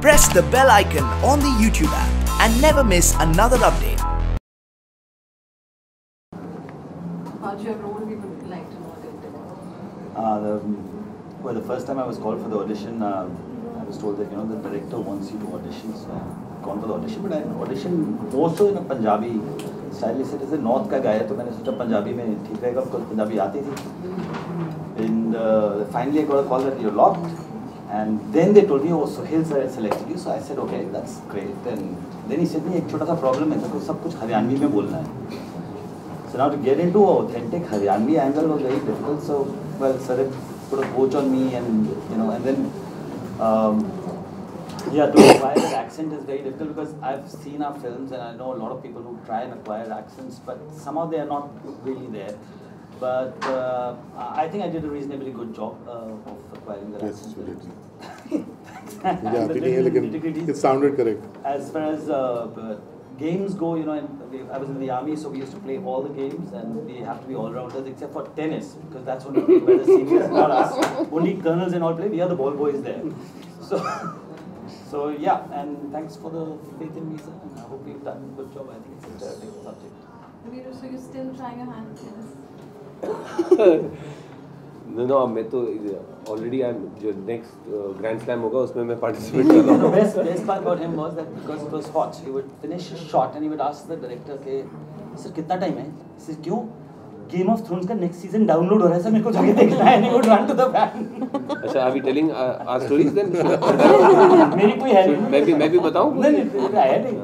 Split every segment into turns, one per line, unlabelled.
Press the bell icon on the YouTube app and never miss another update.
How's your role people would like to know
Well, the first time I was called for the audition, I was told that the director wants you to audition. So I gone for the audition, but I auditioned more so in a Punjabi style. He said, "Is a North ka guy?" So I socha Punjabi mein theek rahega because Punjabi aati thi. And finally I got a call that you're locked. And then they told me, "Oh, Sohail sir selected you." So I said, "Okay, that's great." And then he said, "Me एक छोटा सा problem है, तो सब कुछ हरियाणवी में बोलना है." So now to get into an authentic Haryanvi angle was very difficult. So well, sir put a coach on me, and and then to acquire that accent is very difficult because I've seen our films and I know a lot of people who try and acquire accents, but somehow they are not really there. But I think I did a reasonably good job of acquiring that accent.
It sounded correct.
As far as games go, I was in the army, so we used to play all the games, and we have to be all-rounders except for tennis, because that's only played by the seniors, not us. Only colonels and all play. We are the ball boys there. So yeah, and thanks for the faith in me, sir. And I hope we've done a good job. I think it's a terrific subject.
So you're still trying your hand at tennis?
No, मैं तो already जो next Grand Slam होगा उसमें मैं participate कर रहा हूँ.
The best part about him was that because it was hot, he would finish his shot and he would ask the director के सर कितना time है? सर क्यों? Game of Thrones का next season download हो रहा है sir, मेरे को जाके देखना है. And he would run to the fan.
अच्छा, are we telling our stories then?
मेरी कोई है नहीं.
मैं भी बताऊँ?
नहीं है नहीं.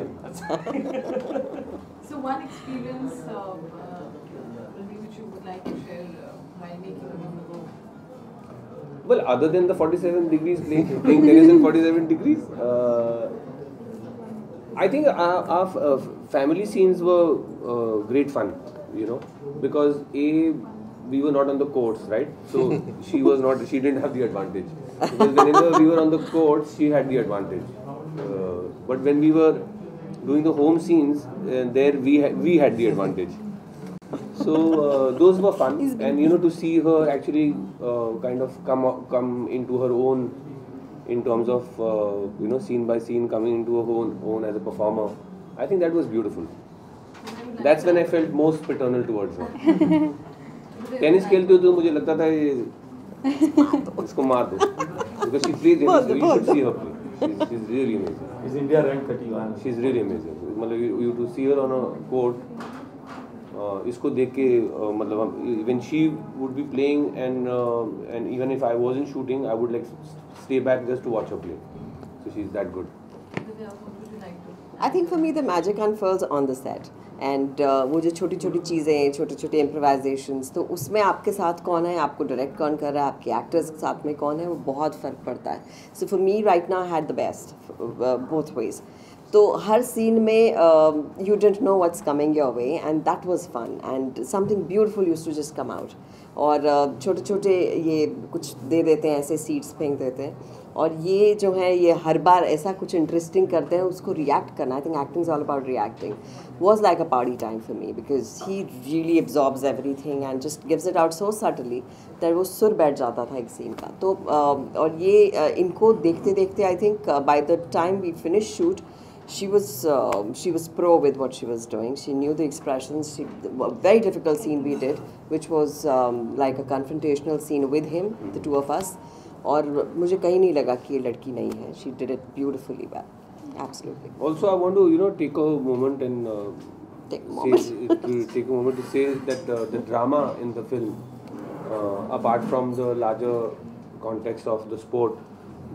So one experience which you would like to share while making a movie?
Well, other than the 47 degrees playing tennis in 47 degrees, I think our family scenes were great fun, because we were not on the courts, right? So she didn't have the advantage. Because whenever we were on the courts, she had the advantage. But when we were doing the home scenes, there we had the advantage. So those were fun, and to see her actually kind of come into her own in terms of scene by scene coming into her own as a performer. I think that was beautiful. That's when I felt most paternal towards her. Tennis खेलते तो मुझे लगता था इसको मार दो, because she plays tennis. You should see her play. She's really amazing.
Is India ranked 31?
She's really amazing. मतलब you to see her on a court. इसको देख के मतलब when she would be playing and even if I wasn't shooting, I would stay back just to watch her play. So she's that good.
I think for me the magic unfurls on the set. And वो जो छोटी छोटी चीज़ें, छोटे छोटे improvisations, तो उसमें आपके साथ कौन है, आपको डायरेक्ट कौन कर रहा है, आपके एक्टर्स के साथ में कौन है, वो बहुत फ़र्क पड़ता है. So for me right now I had the best both ways. तो हर सीन में you didn't know what's coming your way, and that was fun, and something beautiful used to just come out. और छोटे छोटे ये कुछ दे देते हैं, ऐसे सीड्स फेंक देते हैं, और ये जो है ये हर बार ऐसा कुछ इंटरेस्टिंग करते हैं, उसको रिएक्ट करना. I think acting is all about reacting. was like a party time for me because he really absorbs everything and just gives it out so subtly that वो सुर बैठ जाता था एक सीन का. तो और ये इनको देखते देखते I think by the time we finished shoot, she was pro with what she was doing. She knew the expressions. A very difficult scene we did, which was like a confrontational scene with him, the two of us. और मुझे कहीं नहीं लगा कि ये लड़की नहीं है. She did it beautifully well. Absolutely.
Also, I want to take a moment and take a moment to say that the drama in the film, apart from the larger context of the sport,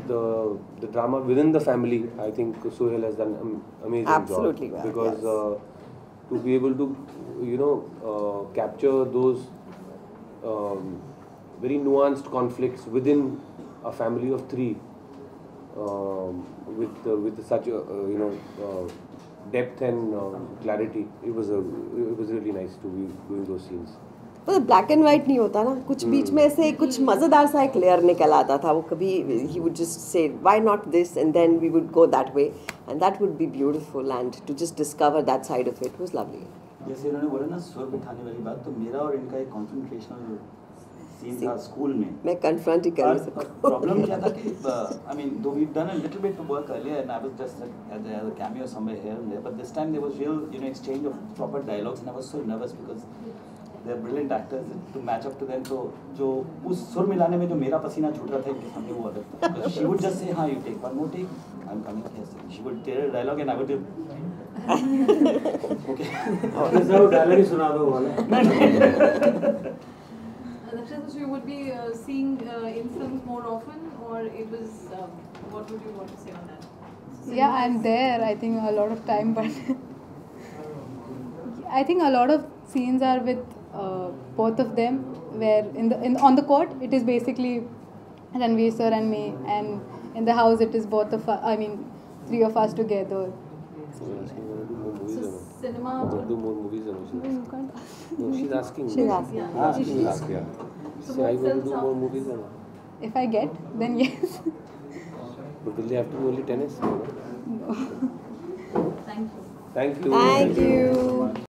the drama within the family, I think Sohail has done an amazing
Absolutely
job.
well,
Because
yes.
To be able to capture those very nuanced conflicts within a family of three. With such depth and clarity, it was really nice to be doing those scenes.
तो black and white नहीं होता ना, कुछ बीच में से कुछ मज़ेदार सा एक लेयर निकल आता था. वो कभी he would just say why not this, and then we would go that way, and that would be beautiful, and to just discover that side of it was lovely.
जैसे इन्होंने बोला ना सुर बिठाने वाली बात, तो मेरा और इनका एक कॉन्फ्रंटेशनल सीन था स्कूल में.
मैं कन्फ्रंट ही कर नहीं सकता.
प्रॉब्लम क्या था कि I mean, though we've done a little bit of work earlier, and I was just as a cameo somewhere here and there, but this time there was real, exchange of proper dialogues, and I was so nervous because they're brilliant actors. To match up to them, तो जो उस सुर मिलाने में जो मेरा पसीना छूट रहा था इनके सामने वो अलग था. She would just say, हाँ, you take one more take, I'm coming here. She would tell a dialogue and I would do. Okay.
Sir dialogue ही सुना दो वाला.
Nakshatra, so you would be seeing in films more often, or it was, what would you want to say on that?
Yeah, I'm there, I think, a lot of time, but I think a lot of scenes are with both of them, where on the court it is basically Ranveer sir and me, and in the house it is both of us, I mean, three of us together.
So cinema.
Do more movies and
No, you can't ask.
No, she's asking.
She's asking.
Yeah.
Asking. Yeah.
So
So I
what
will
films
do
are-
more movies and.
If I get, then yes.
But will they have to do only tennis?
Thank you.
Thank you.
Thank you.